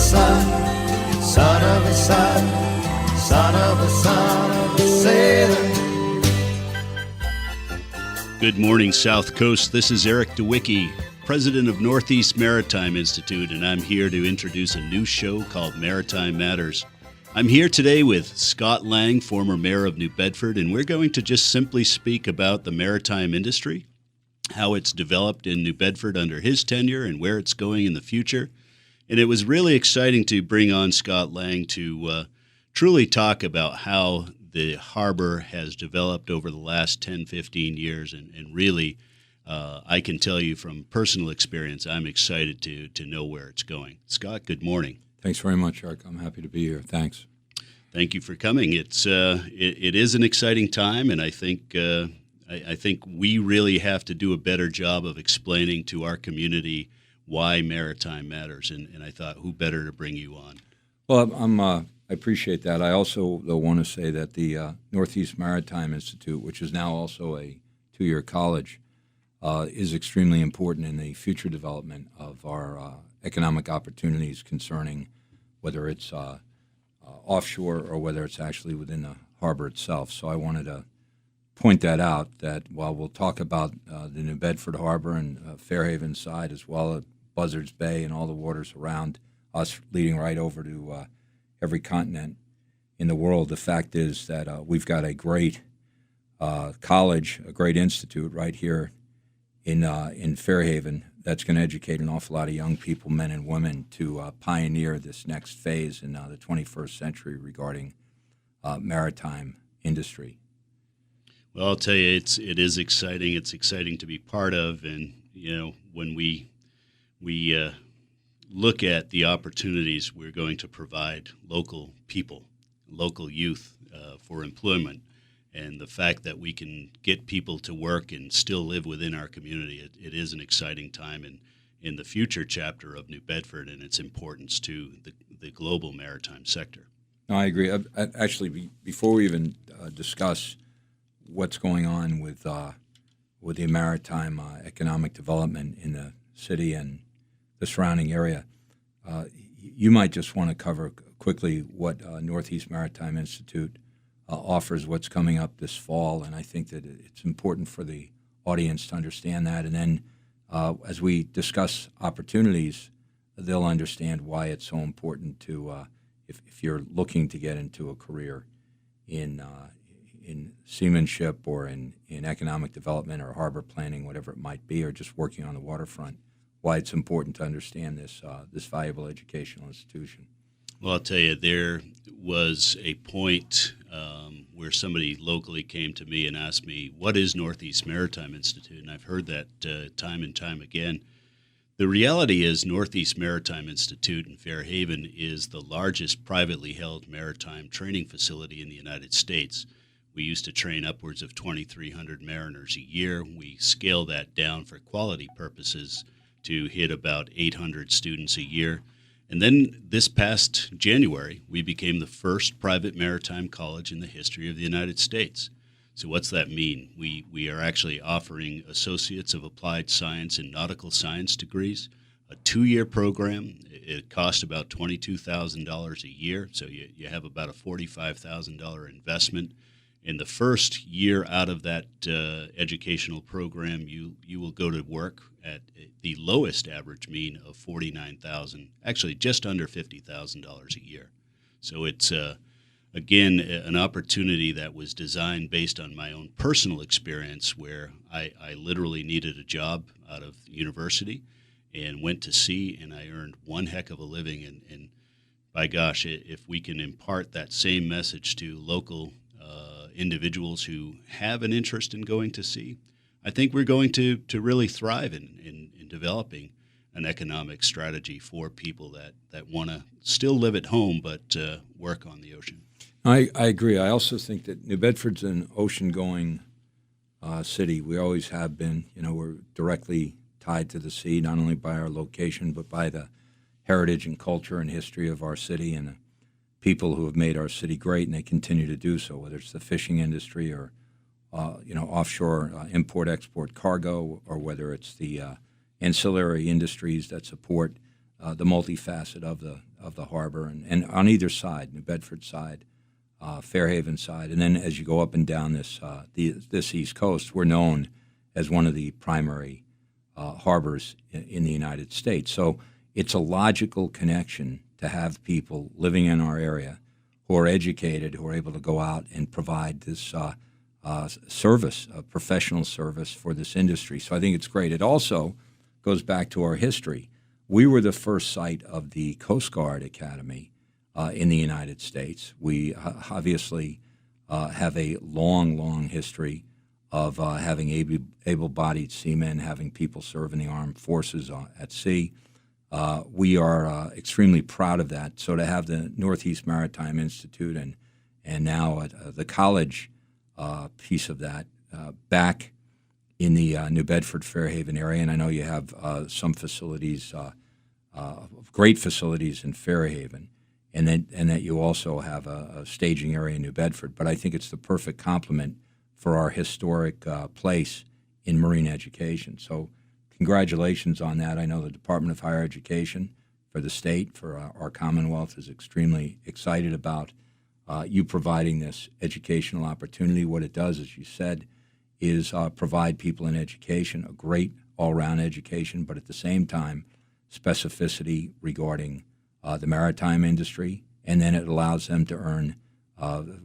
son, son of a son, son of a son of a sailor. Good morning, South Coast. This is Eric Dawicki, president of Northeast Maritime Institute, and I'm here to introduce a new show called Maritime Matters. I'm here today with Scott Lang, former mayor of New Bedford, and we're going to just simply speak about the maritime industry, how it's developed in New Bedford under his tenure and where it's going in the future. And it was really exciting to bring on Scott Lang to truly talk about how the harbor has developed over the last 10, 15 years. And really, I can tell you from personal experience, I'm excited to know where it's going. Scott, good morning. Thanks very much, Eric. I'm happy to be here. Thanks. Thank you for coming. It is an exciting time, and I think we really have to do a better job of explaining to our community why maritime matters. And I thought, who better to bring you on? Well, I appreciate that. I also, though, want to say that the Northeast Maritime Institute, which is now also a two-year college, is extremely important in the future development of our economic opportunities concerning whether it's offshore or whether it's actually within the harbor itself. So I wanted to point that out, that while we'll talk about the New Bedford Harbor and Fairhaven side, as well as Buzzards Bay and all the waters around us leading right over to every continent in the world, the fact is that we've got a great college, a great institute right here in Fairhaven that's going to educate an awful lot of young people, men and women, to pioneer this next phase in the 21st century regarding maritime industry. Well, I'll tell you, it is exciting. It's exciting to be part of, and when we look at the opportunities we're going to provide local people, local youth for employment, and the fact that we can get people to work and still live within our community, it is an exciting time in the future chapter of New Bedford and its importance to the global maritime sector. No, I agree. Actually, before we even discuss what's going on with the maritime economic development in the city and the surrounding area, you might just want to cover quickly what Northeast Maritime Institute offers, what's coming up this fall, and I think that it's important for the audience to understand that. And then as we discuss opportunities, they'll understand why it's so important to, if you're looking to get into a career in seamanship or in economic development or harbor planning, whatever it might be, or just working on the waterfront, why it's important to understand this valuable educational institution. Well, I'll tell you, there was a point where somebody locally came to me and asked me, what is Northeast Maritime Institute? And I've heard that time and time again. The reality is Northeast Maritime Institute in Fairhaven is the largest privately held maritime training facility in the United States. We used to train upwards of 2,300 mariners a year. We scale that down for quality purposes to hit about 800 students a year. And then this past January, we became the first private maritime college in the history of the United States. So what's that mean? We are actually offering Associates of Applied Science and Nautical Science degrees, a 2-year program. It costs about $22,000 a year, so you have about a $45,000 investment. In the first year out of that educational program, you will go to work at the lowest average mean of $49,000, actually just under $50,000 a year. So it's, again, an opportunity that was designed based on my own personal experience where I literally needed a job out of university and went to sea, and I earned one heck of a living. And by gosh, if we can impart that same message to local individuals who have an interest in going to sea, I think we're going to really thrive in developing an economic strategy for people that want to still live at home but work on the ocean. I agree. I also think that New Bedford's an ocean-going city. We always have been. We're directly tied to the sea, not only by our location but by the heritage and culture and history of our city and the people who have made our city great, and they continue to do so, whether it's the fishing industry or offshore import-export cargo, or whether it's the ancillary industries that support the multifaceted of the harbor, and on either side, New Bedford side, Fairhaven side, and then as you go up and down this East Coast, we're known as one of the primary harbors in the United States. So it's a logical connection to have people living in our area who are educated, who are able to go out and provide this service, a professional service for this industry. So I think it's great. It also goes back to our history. We were the first site of the Coast Guard Academy in the United States. We obviously have a long history of having able-bodied seamen, having people serve in the armed forces at sea. We are extremely proud of that. So to have the Northeast Maritime Institute and now the college piece of that back in the New Bedford Fairhaven area, and I know you have some facilities, great facilities in Fairhaven, and that you also have a staging area in New Bedford. But I think it's the perfect complement for our historic place in marine education. So congratulations on that. I know the Department of Higher Education for the state, for our Commonwealth, is extremely excited about you providing this educational opportunity. What it does, as you said, is provide people in education, a great all-around education, but at the same time, specificity regarding the maritime industry, and then it allows them to earn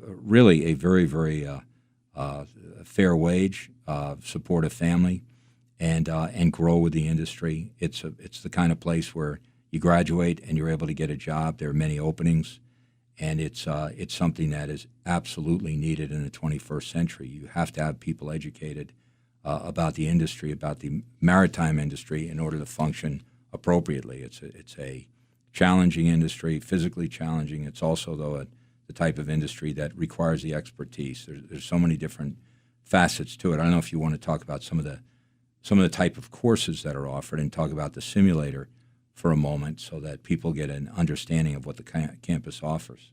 really a very fair wage, support a family, and grow with the industry. It's the kind of place where you graduate and you're able to get a job. There are many openings, and it's something that is absolutely needed in the 21st century. You have to have people educated about the industry, about the maritime industry, in order to function appropriately. It's a challenging industry, physically challenging. It's also, though, the type of industry that requires the expertise. There's so many different facets to it. I don't know if you want to talk about some of the type of courses that are offered and talk about the simulator for a moment so that people get an understanding of what the campus offers.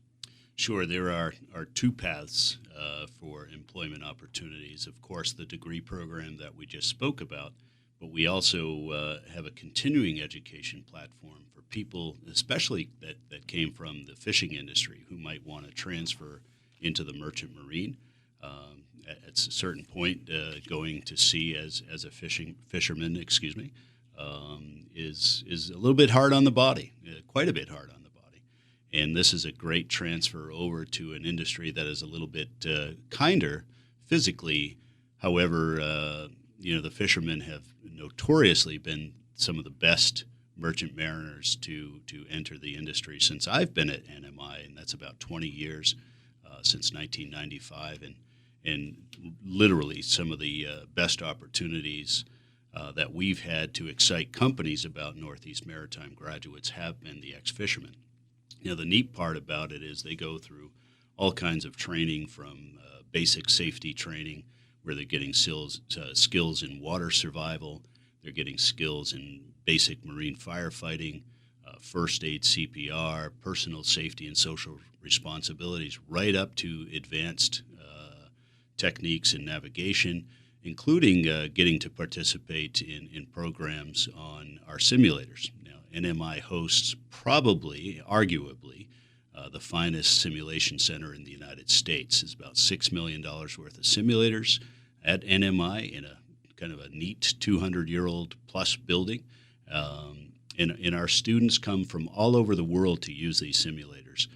Sure. There are two paths for employment opportunities. Of course, the degree program that we just spoke about, but we also have a continuing education platform for people, especially that came from the fishing industry, who might want to transfer into the merchant marine. At a certain point, going to sea as a fisherman, is a little bit hard on the body, quite a bit hard on the body. And this is a great transfer over to an industry that is a little bit kinder physically. However, the fishermen have notoriously been some of the best merchant mariners to enter the industry since I've been at NMI, and that's about 20 years, since 1995. And literally some of the best opportunities that we've had to excite companies about Northeast Maritime graduates have been the ex-fishermen. The neat part about it is they go through all kinds of training, from basic safety training, where they're getting skills in water survival, they're getting skills in basic marine firefighting, first aid, CPR, personal safety and social responsibilities, right up to advanced techniques in navigation, including getting to participate in programs on our simulators. Now, NMI hosts arguably, the finest simulation center in the United States. It's about $6 million worth of simulators at NMI in a kind of a neat 200-year-old plus building. And our students come from all over the world to use these simulators.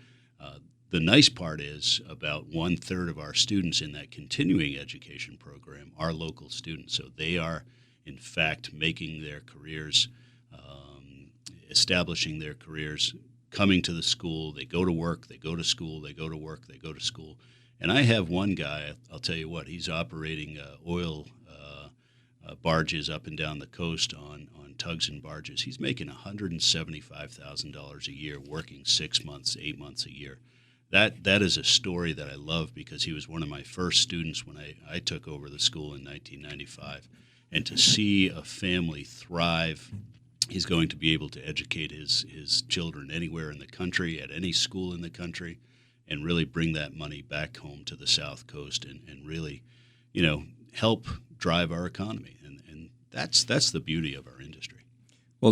The nice part is about 1/3 of our students in that continuing education program are local students. So they are, in fact, making their careers, establishing their careers, coming to the school. They go to work, they go to school, they go to work, they go to school. And I have one guy, I'll tell you what, he's operating oil barges up and down the coast on tugs and barges. He's making $175,000 a year, working 6 months, 8 months a year. That is a story that I love, because he was one of my first students when I took over the school in 1995. And to see a family thrive, he's going to be able to educate his children anywhere in the country, at any school in the country, and really bring that money back home to the South Coast and really, help drive our economy. And that's the beauty of our industry. Well,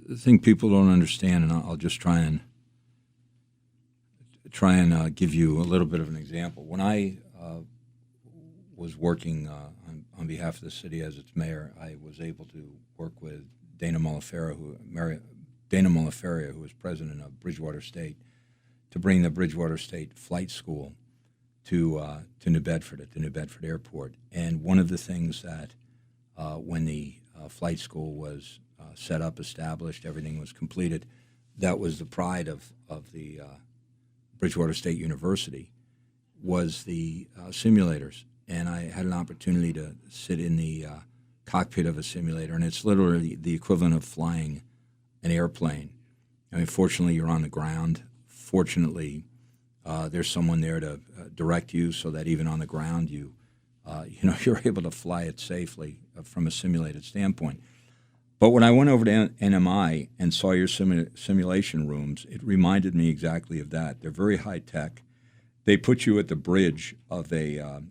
the thing people don't understand, and I'll just try and give you a little bit of an example. When I was working on behalf of the city as its mayor, I was able to work with Dana Malaferia, who was president of Bridgewater State, to bring the Bridgewater State Flight School to New Bedford at the New Bedford Airport. And one of the things that when the flight school was set up, established, everything was completed, that was the pride of the Bridgewater State University, was the simulators. And I had an opportunity to sit in the cockpit of a simulator, and it's literally the equivalent of flying an airplane. I mean, fortunately, you're on the ground. Fortunately, there's someone there to direct you, so that even on the ground, you're able to fly it safely from a simulated standpoint. But when I went over to NMI and saw your simulation rooms, it reminded me exactly of that. They're very high tech. They put you at the bridge of a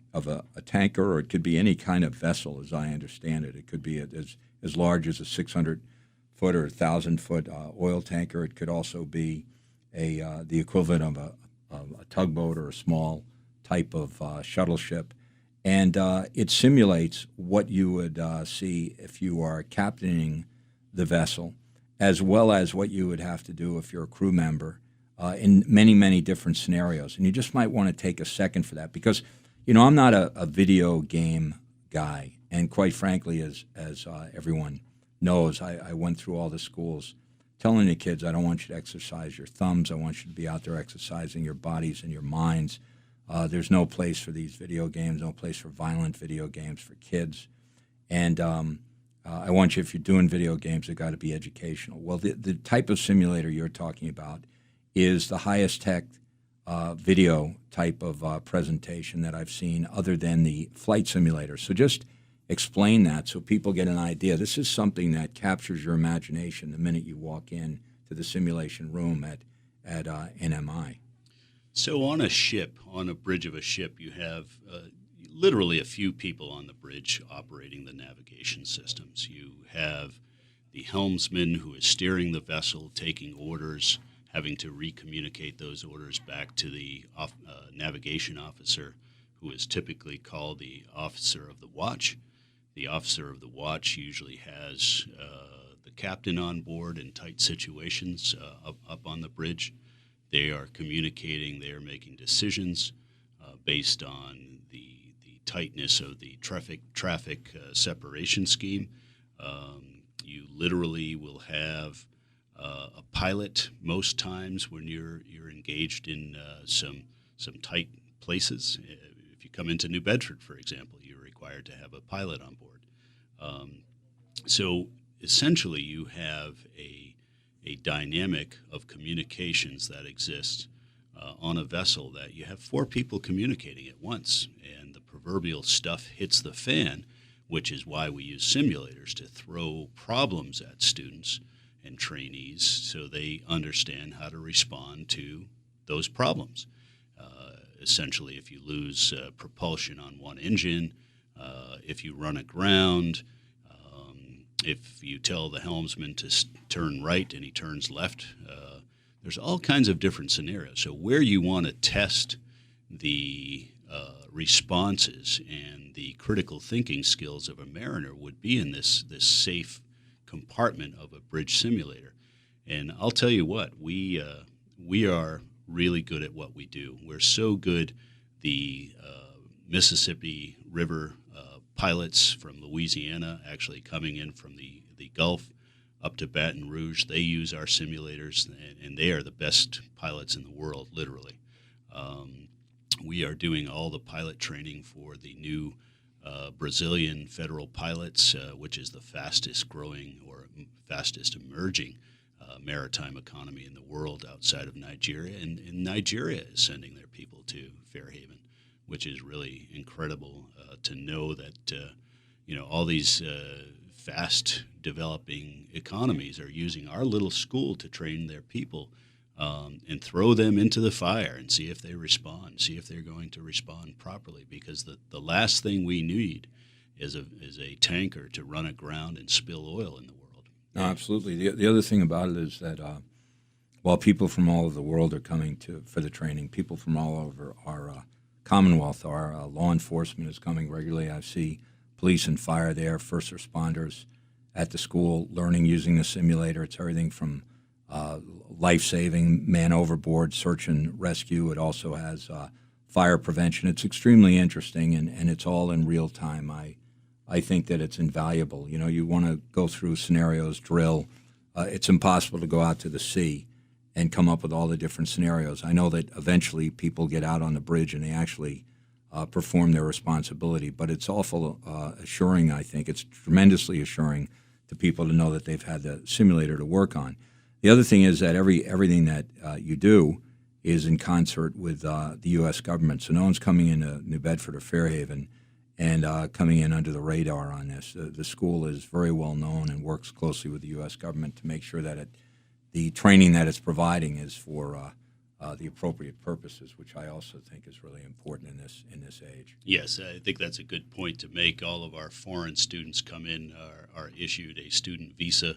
tanker, or it could be any kind of vessel, as I understand it. It could be as large as a 600-foot or 1,000-foot oil tanker. It could also be the equivalent of a tugboat or a small type of shuttle ship. And it simulates what you would see if you are captaining the vessel, as well as what you would have to do if you're a crew member in many, many different scenarios. And you just might want to take a second for that, because, I'm not a video game guy. And quite frankly, as everyone knows, I went through all the schools telling the kids, I don't want you to exercise your thumbs. I want you to be out there exercising your bodies and your minds. There's no place for these video games, no place for violent video games for kids. And I want you, if you're doing video games, they've got to be educational. Well, the type of simulator you're talking about is the highest tech video type of presentation that I've seen, other than the flight simulator. So just explain that so people get an idea. This is something that captures your imagination the minute you walk in to the simulation room at NMI. So on a bridge of a ship, you have literally a few people on the bridge operating the navigation systems. You have the helmsman who is steering the vessel, taking orders, having to recommunicate those orders back to the navigation officer, who is typically called the officer of the watch. The officer of the watch usually has the captain on board in tight situations up on the bridge. They are communicating, they are making decisions based on the tightness of the traffic separation scheme. You literally will have a pilot most times when you're engaged in some tight places. If you come into New Bedford, for example, you're required to have a pilot on board. So essentially, you have a dynamic of communications that exists on a vessel, that you have four people communicating at once, and the proverbial stuff hits the fan, which is why we use simulators to throw problems at students and trainees so they understand how to respond to those problems. Essentially, if you lose propulsion on one engine, if you run aground, if you tell the helmsman to turn right and he turns left, there's all kinds of different scenarios. So where you want to test the responses and the critical thinking skills of a mariner would be in this safe compartment of a bridge simulator. And I'll tell you what, we are really good at what we do. We're so good. The Mississippi River pilots from Louisiana, actually coming in from the Gulf up to Baton Rouge, they use our simulators, and they are the best pilots in the world, literally. We are doing all the pilot training for the new Brazilian federal pilots, which is the fastest growing or fastest emerging maritime economy in the world outside of Nigeria. And Nigeria is sending their people to Fairhaven, which is really incredible to know that all these fast developing economies are using our little school to train their people and throw them into the fire and see if they respond, see if they're going to respond properly. Because the last thing we need is a tanker to run aground and spill oil in the world. No, absolutely. The other thing about it is that while people from all over the world are coming for the training, people from all over our Commonwealth, our law enforcement is coming regularly. I see police and fire there, first responders at the school learning using the simulator. It's everything from life-saving, man overboard, search and rescue. It also has fire prevention. It's extremely interesting, and it's all in real time. I think that it's invaluable. You know, you want to go through scenarios, drill. It's impossible to go out to the sea and come up with all the different scenarios. I know that eventually people get out on the bridge and they actually perform their responsibility, but it's awful assuring, I think. It's tremendously assuring to people to know that they've had the simulator to work on. The other thing is that everything that you do is in concert with the U.S. government. So no one's coming into New Bedford or Fairhaven and coming in under the radar on this. The school is very well known and works closely with the U.S. government to make sure that the training that it's providing is for the appropriate purposes, which I also think is really important in this age. Yes, I think that's a good point to make. All of our foreign students come in are issued a student visa.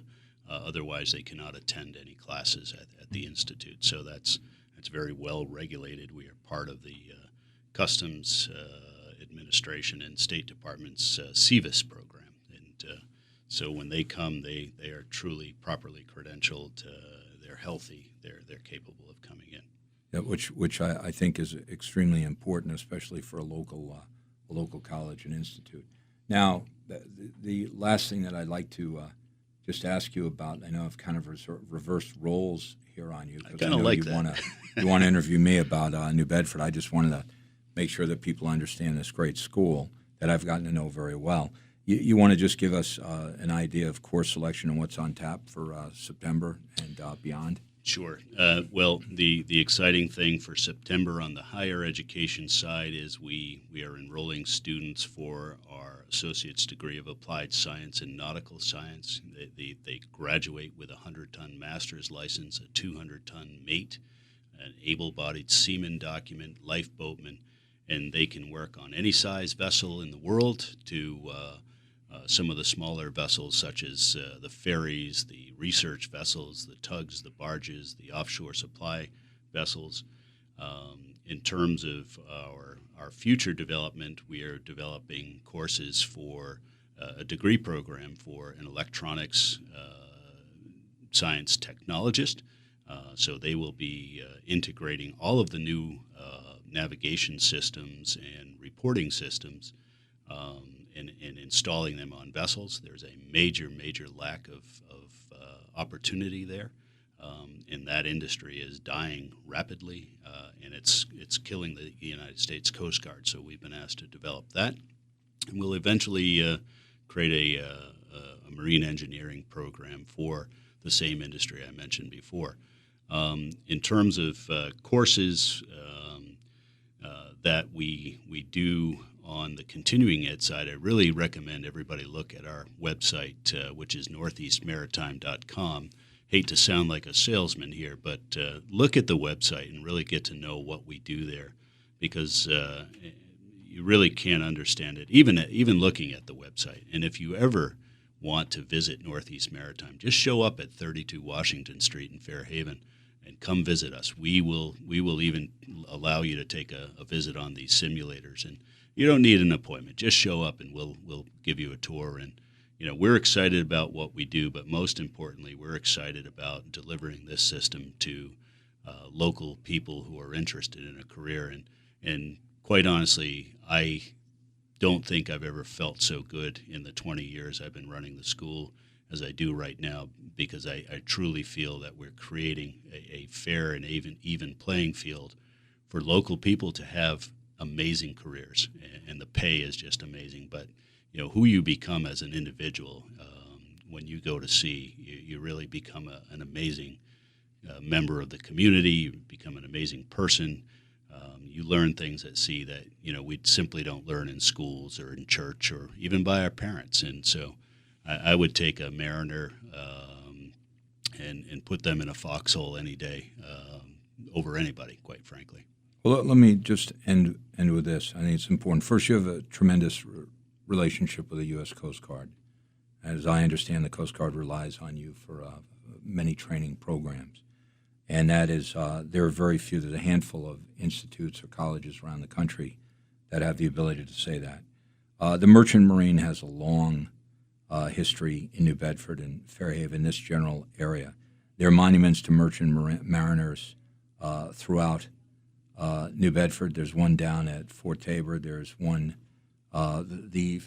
Otherwise, they cannot attend any classes at the Institute. So that's very well regulated. We are part of the Customs Administration and State Department's CVIS program. And so when they come, they are truly properly credentialed. They're healthy. They're capable of coming in. Yeah, which I think is extremely important, especially for a local college and institute. Now, the last thing that I'd like to just ask you about, I know I've kind of reversed roles here on you, because I know like you want to interview me about New Bedford. I just wanted to make sure that people understand this great school that I've gotten to know very well. You want to just give us an idea of course selection and what's on tap for September and beyond? Sure. Well, the exciting thing for September on the higher education side is we are enrolling students for our Associate's degree of Applied Science and Nautical Science. They graduate with a 100-ton master's license, a 200-ton mate, an able-bodied seaman document, lifeboatman, and they can work on any size vessel in the world to some of the smaller vessels, such as the ferries, the research vessels, the tugs, the barges, the offshore supply vessels. In terms of our future development, we are developing courses for a degree program for an electronics science technologist. So they will be integrating all of the new navigation systems and reporting systems and installing them on vessels. There's a major lack of opportunity there, and that industry is dying rapidly, and it's killing the United States Coast Guard. So we've been asked to develop that, and we'll eventually create a marine engineering program for the same industry I mentioned before. In terms of courses that we do on the continuing ed side, I really recommend everybody look at our website, which is northeastmaritime.com. Hate to sound like a salesman here, but look at the website and really get to know what we do there, because you really can't understand it, even looking at the website. And if you ever want to visit Northeast Maritime, just show up at 32 Washington Street in Fairhaven and come visit us. We will even allow you to take a visit on these simulators, and you don't need an appointment. Just show up and we'll give you a tour. And we're excited about what we do, but most importantly, we're excited about delivering this system to local people who are interested in a career. And quite honestly, I don't think I've ever felt so good in the 20 years I've been running the school as I do right now, because I truly feel that we're creating a fair and even playing field for local people to have amazing careers, and the pay is just amazing. But who you become as an individual when you go to sea, you really become an amazing member of the community. You become an amazing person. You learn things at sea that we simply don't learn in schools or in church or even by our parents. And so I would take a mariner and put them in a foxhole any day over anybody, quite frankly. Well, let me just end with this. I think it's important. First, you have a tremendous relationship with the U.S. Coast Guard, As I understand, the Coast Guard relies on you for many training programs. And that is, there are very few, there's a handful of institutes or colleges around the country that have the ability to say that. The Merchant Marine has a long history in New Bedford and Fairhaven, this general area. There are monuments to merchant mariners throughout New Bedford. There's one down at Fort Tabor. There's one, the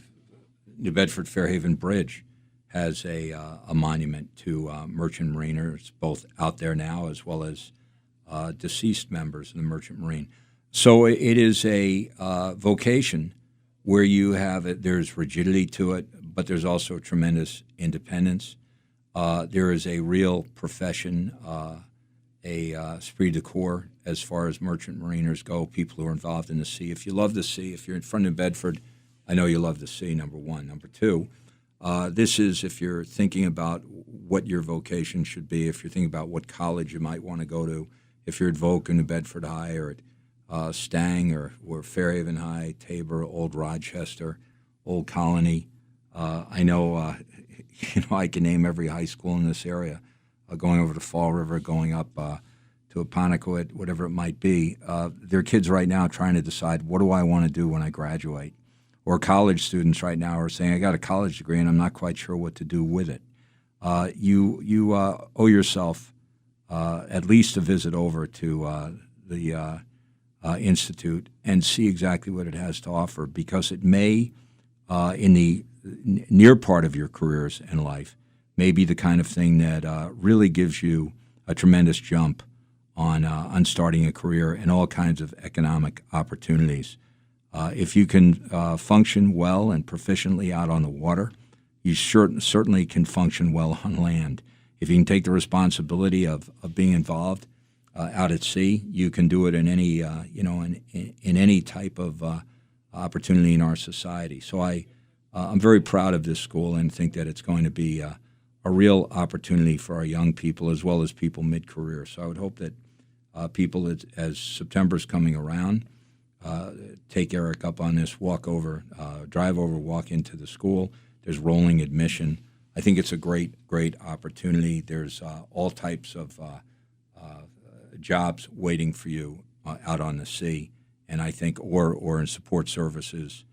New Bedford Fairhaven Bridge has a monument to merchant mariners, both out there now as well as deceased members of the Merchant Marine. So it is a vocation where you have it, there's rigidity to it, but there's also tremendous independence. There is a real profession, a esprit de corps as far as merchant mariners go, people who are involved in the sea. If you love the sea, if you're in front of Bedford, I know you love the sea, number one. Number two, this is if you're thinking about what your vocation should be, if you're thinking about what college you might want to go to, if you're at Volk or New Bedford High or at Stang or Fairhaven High, Tabor, Old Rochester, Old Colony. I know, I can name every high school in this area, going over to Fall River, going up to Apponequet, whatever it might be. There are kids right now trying to decide, what do I want to do when I graduate? Or college students right now are saying, I got a college degree and I'm not quite sure what to do with it. You owe yourself at least a visit over to the Institute and see exactly what it has to offer, because it may, in the near part of your careers and life, may be the kind of thing that really gives you a tremendous jump on starting a career and all kinds of economic opportunities. If you can function well and proficiently out on the water, you certainly can function well on land. If you can take the responsibility of being involved out at sea, you can do it in any in any type of opportunity in our society. So I'm very proud of this school and think that it's going to be a real opportunity for our young people as well as people mid-career. So I would hope that people, as September's coming around, take Eric up on this, drive over, walk into the school. There's rolling admission. I think it's a great opportunity. There's all types of jobs waiting for you out on the sea, and I think, or in support services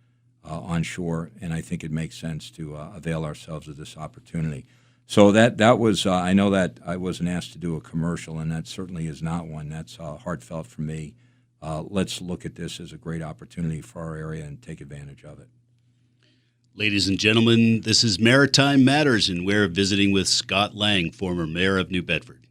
on shore, and I think it makes sense to avail ourselves of this opportunity. So that was, I know that I wasn't asked to do a commercial, and that certainly is not one. That's heartfelt for me. Let's look at this as a great opportunity for our area and take advantage of it. Ladies and gentlemen, this is Maritime Matters, and we're visiting with Scott Lang, former mayor of New Bedford.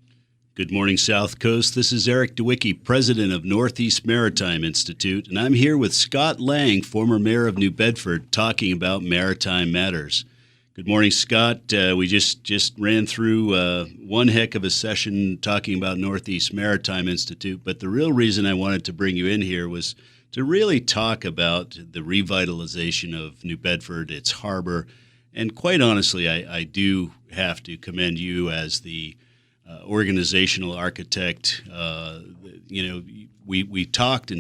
Good morning, South Coast. This is Eric Dawicki, president of Northeast Maritime Institute, and I'm here with Scott Lang, former mayor of New Bedford, talking about Maritime Matters. Good morning, Scott. We just ran through one heck of a session talking about Northeast Maritime Institute, but the real reason I wanted to bring you in here was to really talk about the revitalization of New Bedford, its harbor, and quite honestly, I do have to commend you as the organizational architect. We talked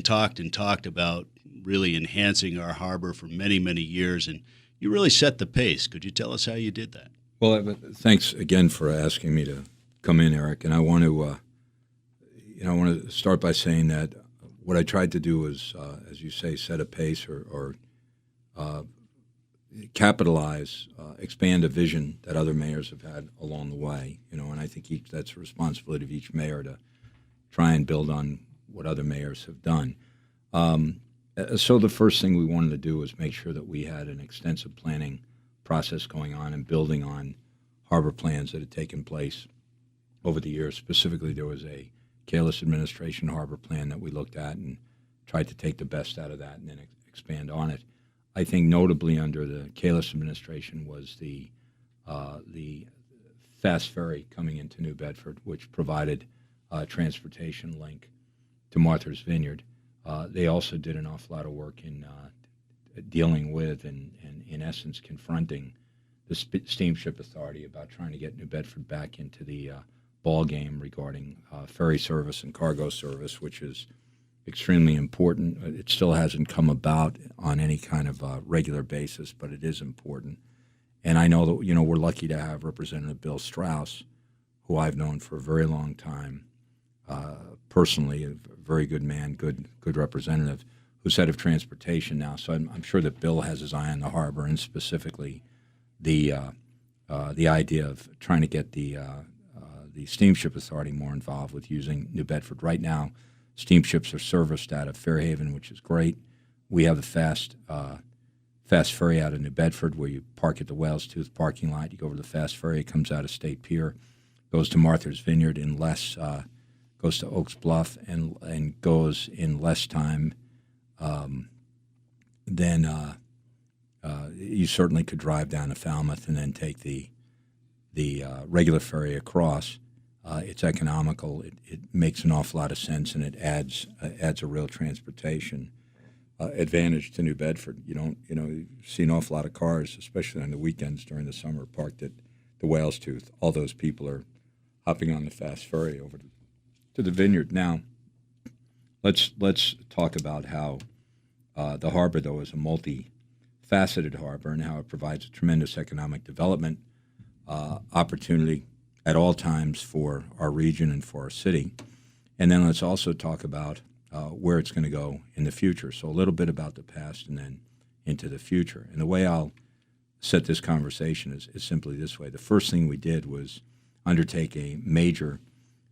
about really enhancing our harbor for many, many years, and you really set the pace. Could you tell us how you did that? Well, thanks again for asking me to come in, Eric. And I want to, start by saying that what I tried to do was, as you say, set a pace or capitalize, expand a vision that other mayors have had along the way. And I think that's a responsibility of each mayor to try and build on what other mayors have done. So the first thing we wanted to do was make sure that we had an extensive planning process going on and building on harbor plans that had taken place over the years. Specifically, there was a Kalis administration harbor plan that we looked at and tried to take the best out of that and then expand on it. I think notably under the Kalis administration was the fast ferry coming into New Bedford, which provided a transportation link to Martha's Vineyard. They also did an awful lot of work in dealing with and in essence, confronting the Steamship Authority about trying to get New Bedford back into the ball game regarding ferry service and cargo service, which is extremely important. It still hasn't come about on any kind of regular basis, but it is important. And I know that, we're lucky to have Representative Bill Strauss, who I've known for a very long time, personally, a very good man, good representative, who's head of transportation now. So I'm sure that Bill has his eye on the harbor, and specifically the idea of trying to get the Steamship Authority more involved with using New Bedford. Right now, steamships are serviced out of Fairhaven, which is great. We have the fast ferry out of New Bedford, where you park at the Whale's Tooth parking lot. You go over the fast ferry, it comes out of State Pier, goes to Martha's Vineyard in less, goes to Oaks Bluff and goes in less time than you certainly could drive down to Falmouth and then take the regular ferry across. It's economical. It makes an awful lot of sense, and it adds a real transportation advantage to New Bedford. You see an awful lot of cars, especially on the weekends during the summer, parked at the Whale's Tooth. All those people are hopping on the fast ferry over to the Vineyard. Now, let's talk about how the harbor, though, is a multi-faceted harbor, and how it provides a tremendous economic development opportunity at all times for our region and for our city. And then let's also talk about where it's going to go in the future. So a little bit about the past and then into the future. And the way I'll set this conversation is simply this way. The first thing we did was undertake a major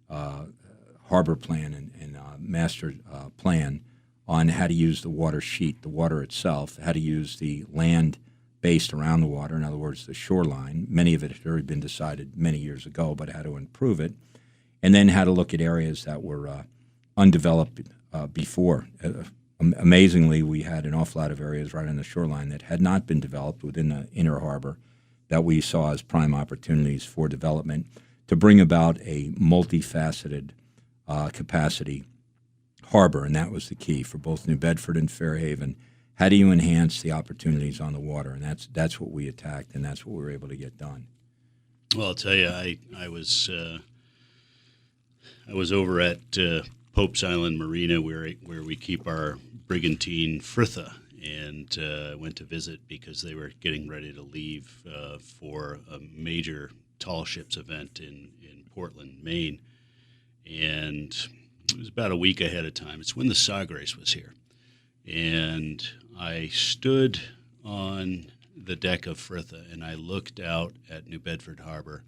harbor plan and master plan on how to use the water sheet, the water itself, how to use the land based around the water, in other words, the shoreline. Many of it had already been decided many years ago, but how to improve it, and then how to look at areas that were undeveloped before. Amazingly, we had an awful lot of areas right on the shoreline that had not been developed within the inner harbor that we saw as prime opportunities for development to bring about a multifaceted capacity harbor, and that was the key for both New Bedford and Fairhaven. How do you enhance the opportunities on the water? And that's what we attacked, and that's what we were able to get done. Well, I'll tell you, I was over at Pope's Island Marina, where we keep our brigantine Fritha, and went to visit because they were getting ready to leave for a major tall ships event in Portland, Maine, and it was about a week ahead of time. It's when the Sagres was here, and I stood on the deck of Fritha and I looked out at New Bedford Harbor,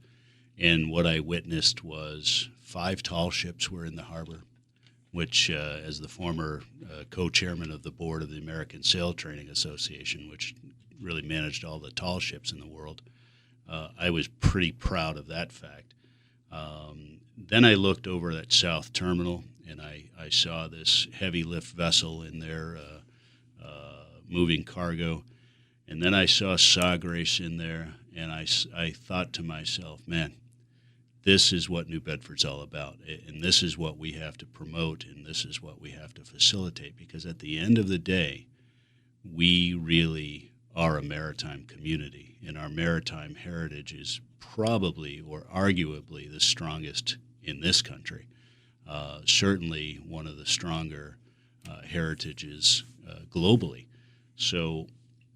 and what I witnessed was 5 tall ships were in the harbor, which, as the former co-chairman of the board of the American Sail Training Association, which really managed all the tall ships in the world, I was pretty proud of that fact. Then I looked over at South Terminal, and I saw this heavy lift vessel in there moving cargo. And then I saw Sagres in there, and I thought to myself, man, this is what New Bedford's all about, and this is what we have to promote, and this is what we have to facilitate, because at the end of the day, we really are a maritime community, and our maritime heritage is probably or arguably the strongest in this country. Certainly one of the stronger heritages globally. So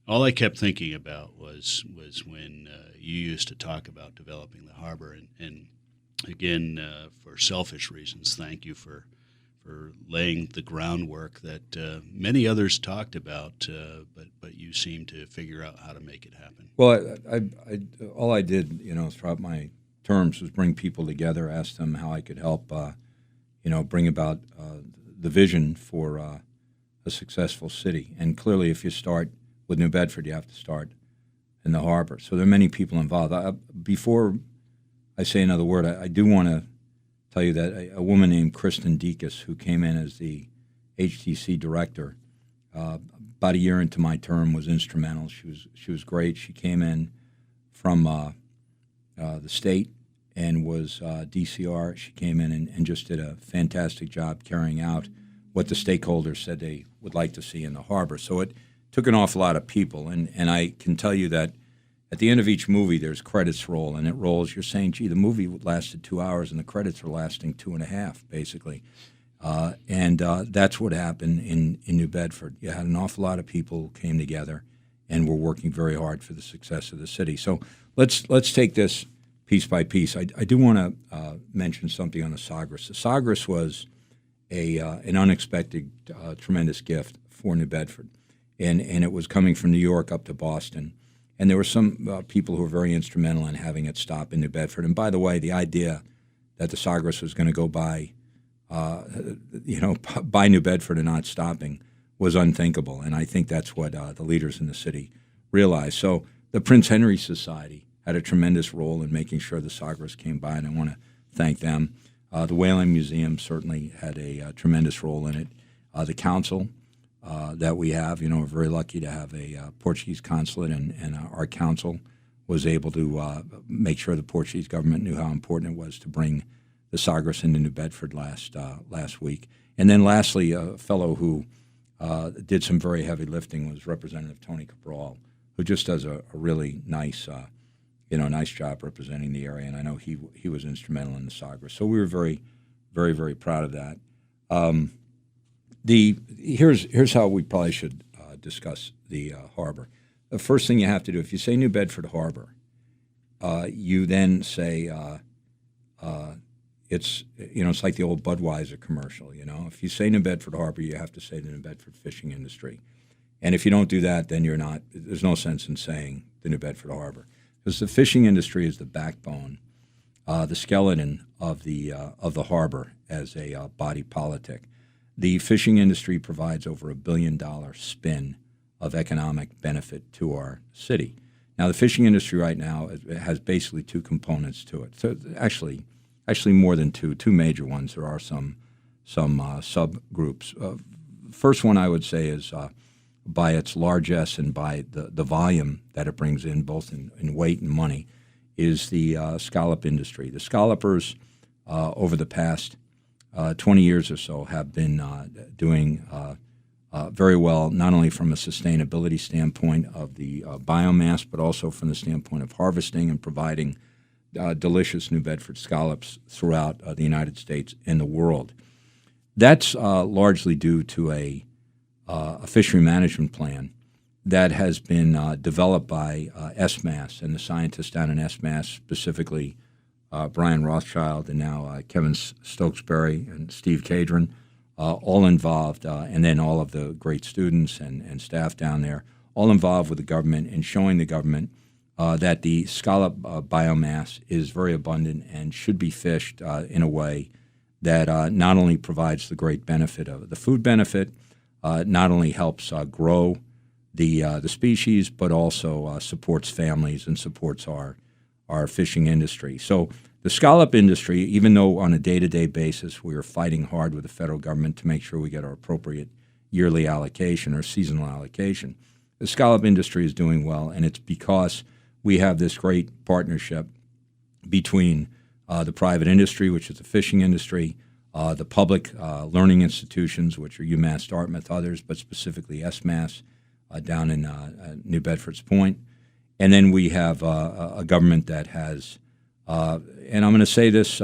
all I kept thinking about was when you used to talk about developing the harbor, and again, for selfish reasons, thank you for laying the groundwork that many others talked about, but you seem to figure out how to make it happen. Well, I all I did, throughout my terms was bring people together, ask them how I could help, bring about the vision for a successful city. And clearly, if you start with New Bedford, you have to start in the harbor. So there are many people involved. Before I say another word, I do want to tell you that a woman named Kristen Dekas, who came in as the HTC director about a year into my term, was instrumental. She was great. She came in from the state and was DCR. She came in and just did a fantastic job carrying out what the stakeholders said they would like to see in the harbor. So it took an awful lot of people, and I can tell you that at the end of each movie, there's credits roll, and it rolls. You're saying, gee, the movie lasted 2 hours, and the credits are lasting 2.5, basically. And that's what happened in New Bedford. You had an awful lot of people who came together and we're working very hard for the success of the city. So let's take this piece by piece. I do want to mention something on the Sagres. The Sagres was an unexpected, tremendous gift for New Bedford, and it was coming from New York up to Boston. And there were some people who were very instrumental in having it stop in New Bedford. And by the way, the idea that the Sagres was going to go by New Bedford and not stopping was unthinkable. And I think that's what the leaders in the city realized. So the Prince Henry Society had a tremendous role in making sure the Sagres came by, and I want to thank them. The Whaling Museum certainly had a tremendous role in it. The council that we have, we're very lucky to have a Portuguese consulate, and our council was able to make sure the Portuguese government knew how important it was to bring the Sagres into New Bedford last week. And then lastly, a fellow who did some very heavy lifting was Representative Tony Cabral, who just does a really nice job representing the area. And I know he was instrumental in the Sagres. So we were very, very, very proud of that. Here's how we probably should discuss the harbor. The first thing you have to do, if you say New Bedford Harbor, you then say it's like the old Budweiser commercial. If you say New Bedford Harbor, you have to say the New Bedford fishing industry. And if you don't do that, then there's no sense in saying the New Bedford Harbor, because the fishing industry is the backbone, the skeleton of the harbor as a body politic. The fishing industry provides over $1 billion spin of economic benefit to our city. Now, the fishing industry right now has basically two components to it. So actually more than two major ones. There are some subgroups. First one I would say is by its largesse and by the volume that it brings in, both in weight and money, is the scallop industry. The scallopers over the past 20 years or so have been doing very well, not only from a sustainability standpoint of the biomass, but also from the standpoint of harvesting and providing delicious New Bedford scallops throughout the United States and the world. That's largely due to a fishery management plan that has been developed by SMAS and the scientists down in SMAS, specifically Brian Rothschild and now Kevin Stokesbury and Steve Cadron, all involved, and then all of the great students and staff down there, all involved with the government and showing the government that the scallop biomass is very abundant and should be fished in a way that not only provides the great benefit of the food benefit, not only helps grow the species, but also supports families and supports our fishing industry. So the scallop industry, even though on a day-to-day basis we are fighting hard with the federal government to make sure we get our appropriate yearly allocation or seasonal allocation, the scallop industry is doing well, and it's because we have this great partnership between the private industry, which is the fishing industry, the public learning institutions, which are UMass, Dartmouth, others, but specifically SMAS down in New Bedford's Point. And then we have a government that has, and I'm going to say this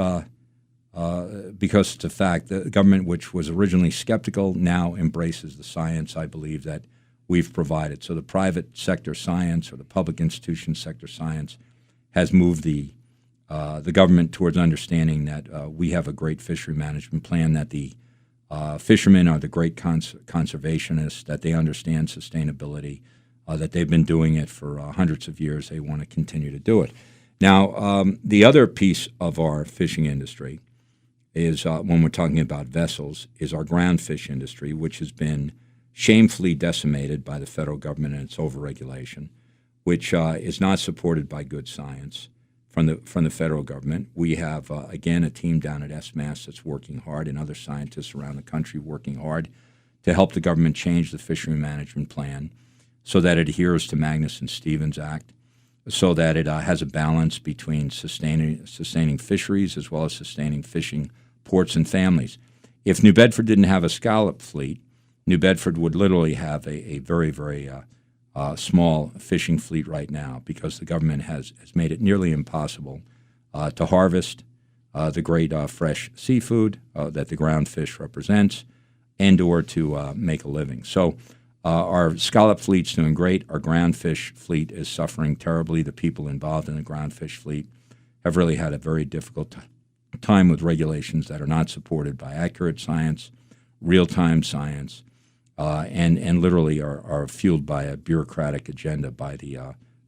because it's a fact, the government which was originally skeptical now embraces the science, I believe, that we've provided. So the private sector science or the public institution sector science has moved the government towards understanding that we have a great fishery management plan, that the fishermen are the great conservationists, that they understand sustainability, that they've been doing it for hundreds of years. They want to continue to do it. Now, the other piece of our fishing industry is, when we're talking about vessels, is our ground fish industry, which has been shamefully decimated by the federal government and its overregulation, which is not supported by good science from the federal government. We have, again, a team down at SMAS that's working hard, and other scientists around the country working hard to help the government change the fishery management plan so that it adheres to Magnuson-Stevens Act, so that it has a balance between sustaining fisheries as well as sustaining fishing ports and families. If New Bedford didn't have a scallop fleet, New Bedford would literally have a very, very small fishing fleet right now, because the government has made it nearly impossible to harvest the great fresh seafood that the ground fish represents, and or to make a living. So Our scallop fleet's doing great. Our groundfish fleet is suffering terribly. The people involved in the groundfish fleet have really had a very difficult time with regulations that are not supported by accurate science, real-time science, and literally are fueled by a bureaucratic agenda by the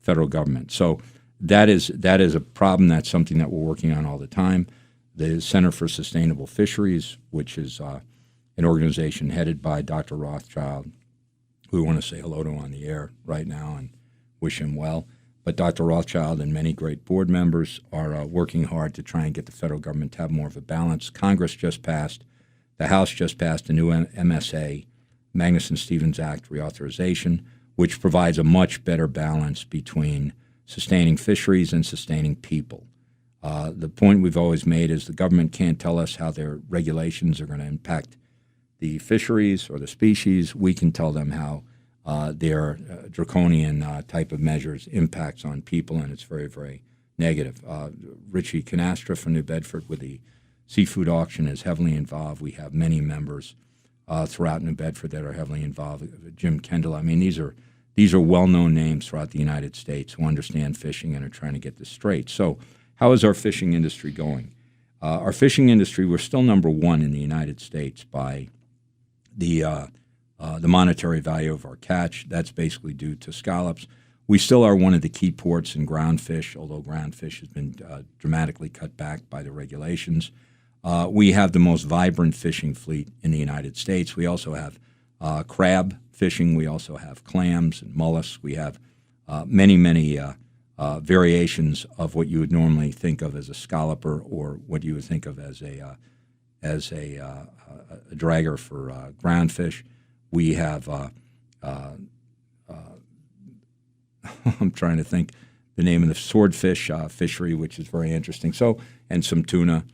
federal government. So that is a problem. That's something that we're working on all the time. The Center for Sustainable Fisheries, which is an organization headed by Dr. Rothschild, who we want to say hello to on the air right now and wish him well. But Dr. Rothschild and many great board members are working hard to try and get the federal government to have more of a balance. Congress just passed, the House just passed a new MSA, Magnuson-Stevens Act reauthorization, which provides a much better balance between sustaining fisheries and sustaining people. The point we've always made is the government can't tell us how their regulations are going to impact the fisheries or the species. We can tell them how their draconian type of measures impacts on people, and it's very, very negative. Richie Canastra from New Bedford with the seafood auction is heavily involved. We have many members throughout New Bedford that are heavily involved. Jim Kendall. I mean, these are well-known names throughout the United States who understand fishing and are trying to get this straight. So how is our fishing industry going? Our fishing industry, we're still number one in the United States by the monetary value of our catch. That's basically due to scallops. We still are one of the key ports in groundfish, although groundfish has been dramatically cut back by the regulations. We have the most vibrant fishing fleet in the United States. We also have crab fishing. We also have clams and mollusks. We have many variations of what you would normally think of as a scalloper or what you would think of as a dragger for groundfish. We have I'm trying to think the name of the swordfish fishery, which is very interesting. So, and some tuna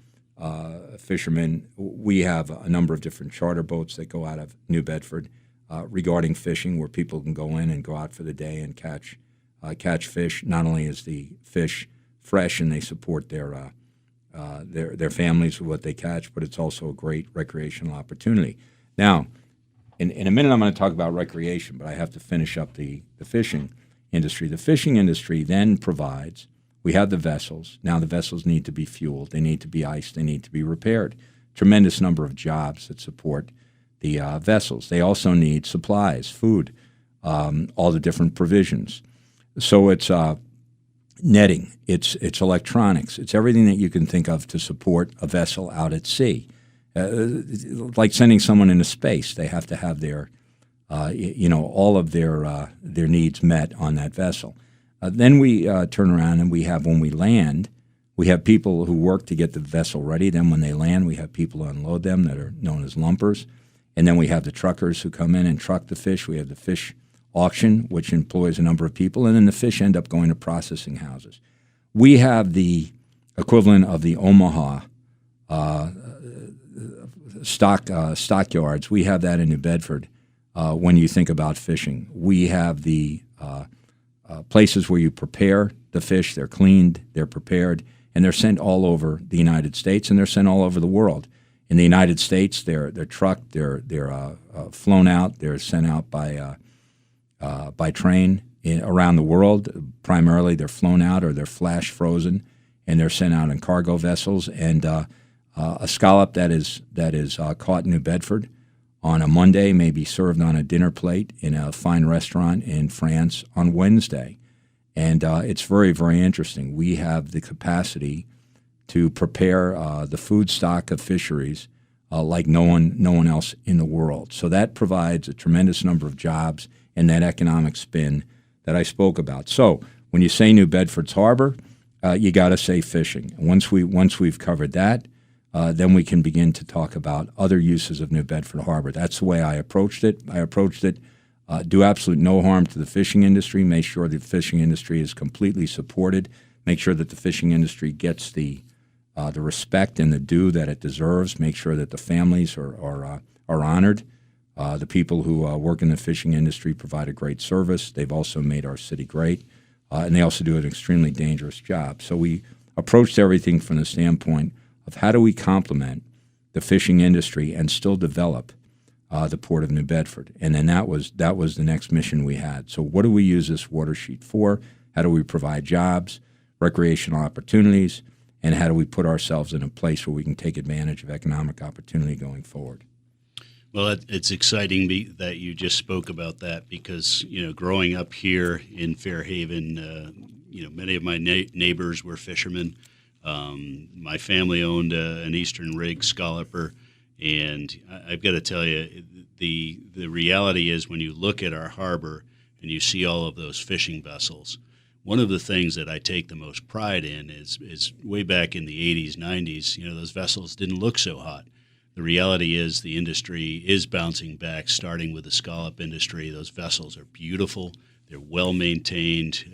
fishermen. We have a number of different charter boats that go out of New Bedford regarding fishing, where people can go in and go out for the day and catch fish. Not only is the fish fresh and they support their families with what they catch, but it's also a great recreational opportunity. Now, in a minute, I'm going to talk about recreation, but I have to finish up the fishing industry. The fishing industry then provides, we have the vessels. Now the vessels need to be fueled. They need to be iced. They need to be repaired. Tremendous number of jobs that support the vessels. They also need supplies, food, all the different provisions. So it's netting, it's electronics, it's everything that you can think of to support a vessel out at sea. Like sending someone into space, they have to have their, all of their needs met on that vessel. Then we turn around and we have, when we land, we have people who work to get the vessel ready. Then when they land, we have people unload them that are known as lumpers. And then we have the truckers who come in and truck the fish. We have the fish auction, which employs a number of people, and then the fish end up going to processing houses. We have the equivalent of the Omaha stockyards. We have that in New Bedford when you think about fishing. We have the places where you prepare the fish. They're cleaned, they're prepared, and they're sent all over the United States, and they're sent all over the world. In the United States, they're trucked, they're flown out, they're sent out by train around the world. Primarily, they're flown out or they're flash frozen, and they're sent out in cargo vessels. And a scallop that is caught in New Bedford on a Monday may be served on a dinner plate in a fine restaurant in France on Wednesday. And it's very, very interesting. We have the capacity to prepare the food stock of fisheries like no one else in the world. So that provides a tremendous number of jobs and that economic spin that I spoke about. So when you say New Bedford's harbor, you got to say fishing. And once we've covered that, then we can begin to talk about other uses of New Bedford Harbor. That's the way I approached it. Do absolute no harm to the fishing industry. Make sure the fishing industry is completely supported. Make sure that the fishing industry gets the respect and the due that it deserves. Make sure that the families are honored. The people who work in the fishing industry provide a great service. They've also made our city great, and they also do an extremely dangerous job. So we approached everything from the standpoint of how do we complement the fishing industry and still develop the Port of New Bedford. And then that was the next mission we had. So what do we use this water sheet for? How do we provide jobs, recreational opportunities, and how do we put ourselves in a place where we can take advantage of economic opportunity going forward? Well, it's exciting that you just spoke about that because, growing up here in Fairhaven, many of my neighbors were fishermen. My family owned an Eastern rig, scalloper, and I've got to tell you, the reality is when you look at our harbor and you see all of those fishing vessels, one of the things that I take the most pride in is way back in the 80s, 90s, those vessels didn't look so hot. The reality is the industry is bouncing back, starting with the scallop industry. Those vessels are beautiful. They're well maintained.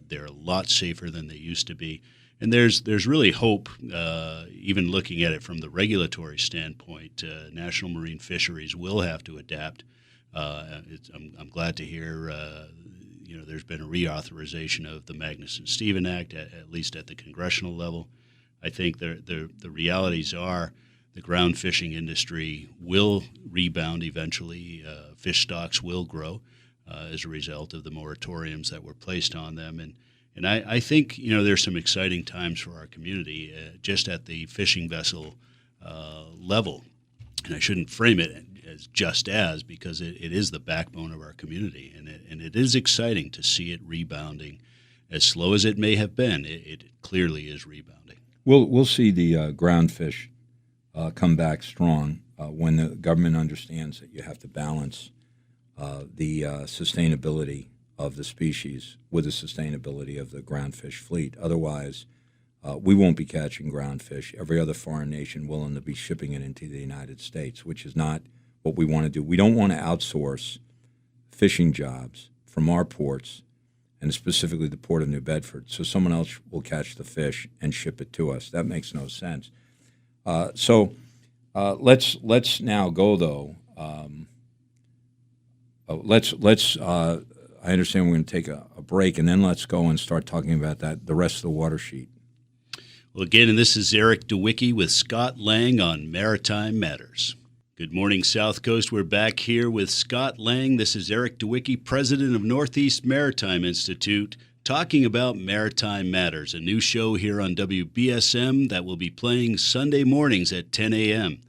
They're a lot safer than they used to be. And there's really hope, even looking at it from the regulatory standpoint. National Marine Fisheries will have to adapt. I'm glad to hear there's been a reauthorization of the Magnuson-Stevens Act, at least at the congressional level. I think the realities are the ground fishing industry will rebound eventually. Fish stocks will grow as a result of the moratoriums that were placed on them. And I think, there's some exciting times for our community just at the fishing vessel level. And I shouldn't frame it as because it is the backbone of our community. And it is exciting to see it rebounding. As slow as it may have been, it clearly is rebounding. We'll see the ground fish come back strong when the government understands that you have to balance the sustainability of the species with the sustainability of the ground fish fleet. Otherwise, we won't be catching ground fish. Every other foreign nation willing to be shipping it into the United States, which is not what we want to do. We don't want to outsource fishing jobs from our ports, and specifically the Port of New Bedford, so someone else will catch the fish and ship it to us. That makes no sense. So let's now go though. I understand we're going to take a break, and then let's go and start talking about the rest of the water sheet. Well, again, and this is Eric Dawicki with Scott Lang on Maritime Matters. Good morning, South Coast. We're back here with Scott Lang. This is Eric Dawicki, president of Northeast Maritime Institute, talking about Maritime Matters, a new show here on WBSM that will be playing Sunday mornings at 10 a.m.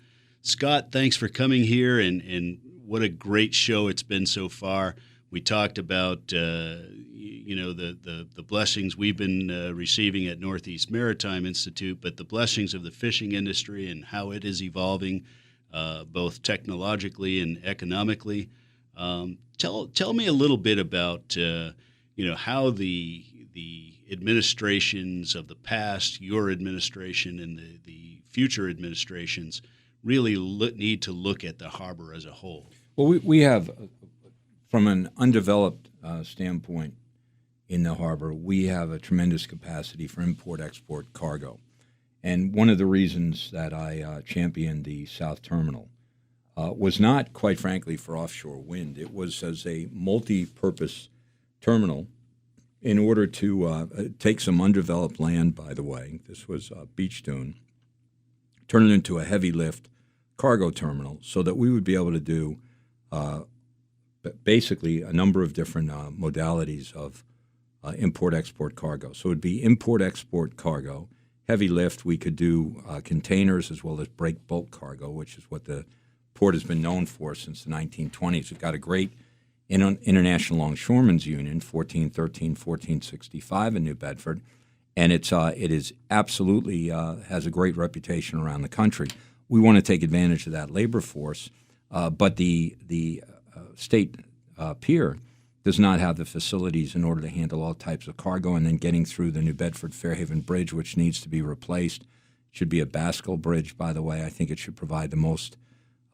Scott, thanks for coming here, and what a great show it's been so far. We talked about, the blessings we've been receiving at Northeast Maritime Institute, but the blessings of the fishing industry and how it is evolving, both technologically and economically. Tell me a little bit about, how the administrations of the past, your administration, and the future administrations really need to look at the harbor as a whole. Well, we have, from an undeveloped standpoint in the harbor, we have a tremendous capacity for import-export cargo. And one of the reasons that I championed the South Terminal was not, quite frankly, for offshore wind. It was as a multi-purpose terminal in order to take some undeveloped land, by the way. This was beach dune, turn it into a heavy lift cargo terminal so that we would be able to do basically a number of different modalities of import-export cargo. So it would be import-export cargo, heavy lift. We could do containers as well as break bulk cargo, which is what the port has been known for since the 1920s. We've got a great International Longshoremen's Union, 1413, 1465 in New Bedford, and it is absolutely has a great reputation around the country. We want to take advantage of that labor force, but the state pier does not have the facilities in order to handle all types of cargo, and then getting through the New Bedford-Fairhaven Bridge, which needs to be replaced. It should be a Bascule Bridge, by the way. I think it should provide the most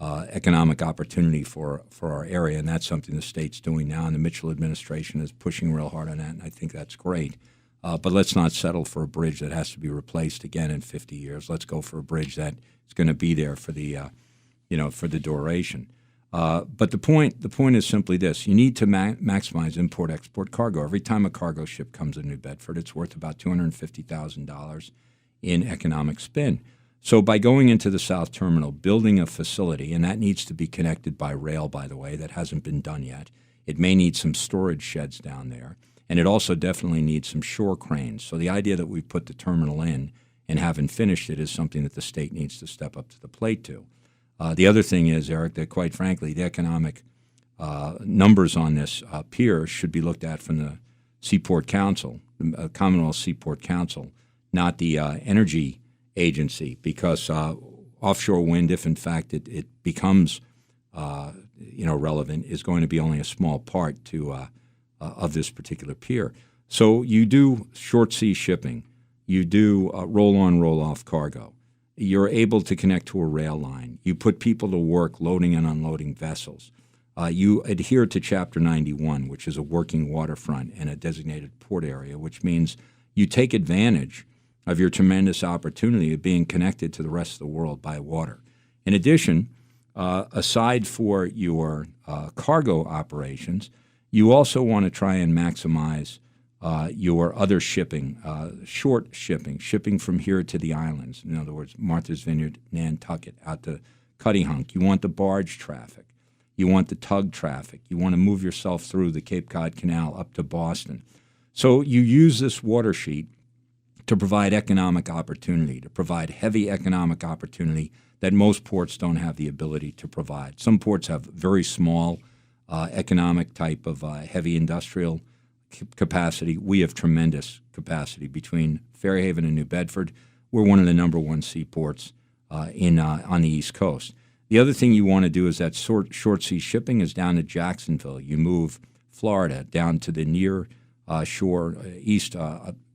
economic opportunity for our area, and that's something the state's doing now, and the Mitchell administration is pushing real hard on that, and I think that's great. But let's not settle for a bridge that has to be replaced again in 50 years. Let's go for a bridge that is going to be there for the, for the duration. But the point is simply this: you need to maximize import-export cargo. Every time a cargo ship comes to New Bedford, it's worth about $250,000 in economic spin. So by going into the South Terminal, building a facility, and that needs to be connected by rail, by the way, that hasn't been done yet. It may need some storage sheds down there, and it also definitely needs some shore cranes. So the idea that we put the terminal in and haven't finished it is something that the state needs to step up to the plate to. The other thing is, Eric, that quite frankly, the economic numbers on this pier should be looked at from the Seaport Council, the Commonwealth Seaport Council, not the energy agency, because offshore wind, if in fact it becomes relevant, is going to be only a small part of this particular pier. So you do short sea shipping, you do roll-on, roll-off cargo. You're able to connect to a rail line. You put people to work loading and unloading vessels. You adhere to Chapter 91, which is a working waterfront and a designated port area, which means you take advantage of your tremendous opportunity of being connected to the rest of the world by water. In addition, aside for your cargo operations, you also want to try and maximize your other shipping, short shipping from here to the islands. In other words, Martha's Vineyard, Nantucket, out to Cuttyhunk. You want the barge traffic. You want the tug traffic. You want to move yourself through the Cape Cod Canal up to Boston. So you use this water sheet to provide economic opportunity, to provide heavy economic opportunity that most ports don't have the ability to provide. Some ports have very small economic type of heavy industrial capacity. We have tremendous capacity between Fairhaven and New Bedford. We're one of the number one seaports on the East Coast. The other thing you want to do is that short sea shipping is down to Jacksonville. You move Florida down to the near shore, east,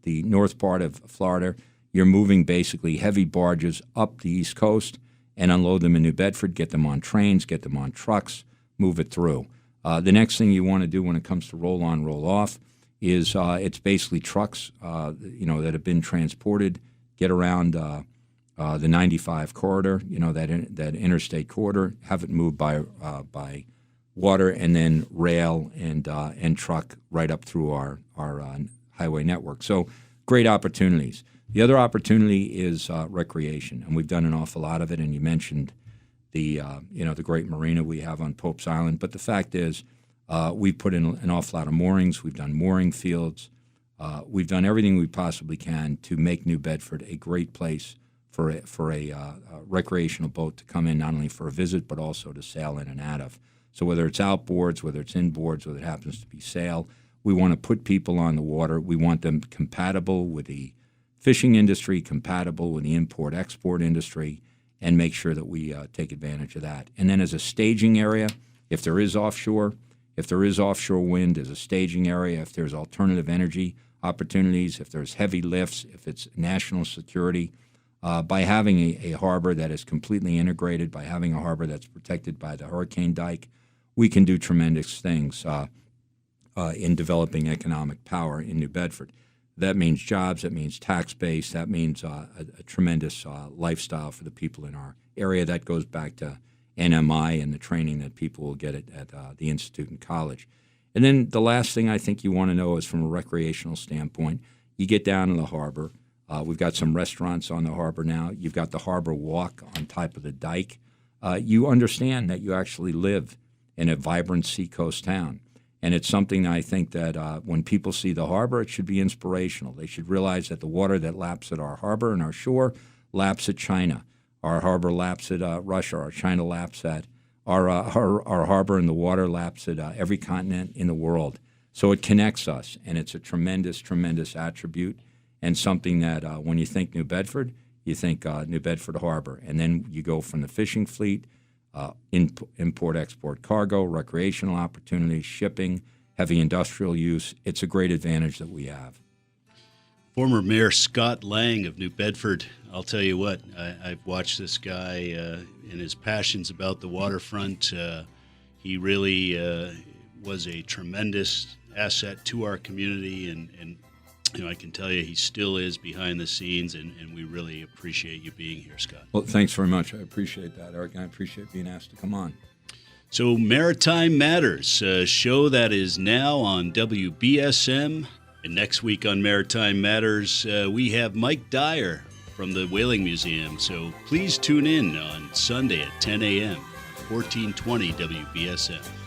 the north part of Florida. You're moving basically heavy barges up the East Coast and unload them in New Bedford, get them on trains, get them on trucks, move it through. The next thing you want to do when it comes to roll-on, roll-off is it's basically trucks, that have been transported, get around the 95 corridor, that interstate corridor, have it moved by water, and then rail and truck right up through our highway network. So great opportunities. The other opportunity is recreation, and we've done an awful lot of it. And you mentioned the great marina we have on Pope's Island. But the fact is, we've put in an awful lot of moorings. We've done mooring fields. We've done everything we possibly can to make New Bedford a great place for a recreational boat to come in, not only for a visit, but also to sail in and out of. So whether it's outboards, whether it's inboards, whether it happens to be sail, we want to put people on the water. We want them compatible with the fishing industry, compatible with the import-export industry, and make sure that we take advantage of that. And then as a staging area, if there is offshore wind, as a staging area, if there's alternative energy opportunities, if there's heavy lifts, if it's national security, by having a harbor that is completely integrated, by having a harbor that's protected by the hurricane dike, we can do tremendous things in developing economic power in New Bedford. That means jobs, that means tax base, that means a tremendous lifestyle for the people in our area. That goes back to NMI and the training that people will get at the Institute and college. And then the last thing I think you want to know is from a recreational standpoint, you get down to the harbor. We've got some restaurants on the harbor now. You've got the harbor walk on top of the dike. You understand that you actually live in a vibrant seacoast town. And it's something I think that when people see the harbor, it should be inspirational. They should realize that the water that laps at our harbor and our shore laps at China. Our harbor laps at Russia. Our China laps at our harbor and the water laps at every continent in the world. So it connects us, and it's a tremendous, tremendous attribute, and something that when you think New Bedford, you think New Bedford Harbor. And then you go from the fishing fleet, import-export cargo, recreational opportunities, shipping, heavy industrial use. It's a great advantage that we have. Former Mayor Scott Lang of New Bedford, I'll tell you what, I've watched this guy and his passions about the waterfront. He really was a tremendous asset to our community, and I can tell you he still is behind the scenes, and we really appreciate you being here, Scott. Well, thanks very much. I appreciate that, Eric, and I appreciate being asked to come on. So Maritime Matters, a show that is now on WBSM. And next week on Maritime Matters, we have Mike Dyer from the Whaling Museum. So please tune in on Sunday at 10 a.m., 1420 WBSM.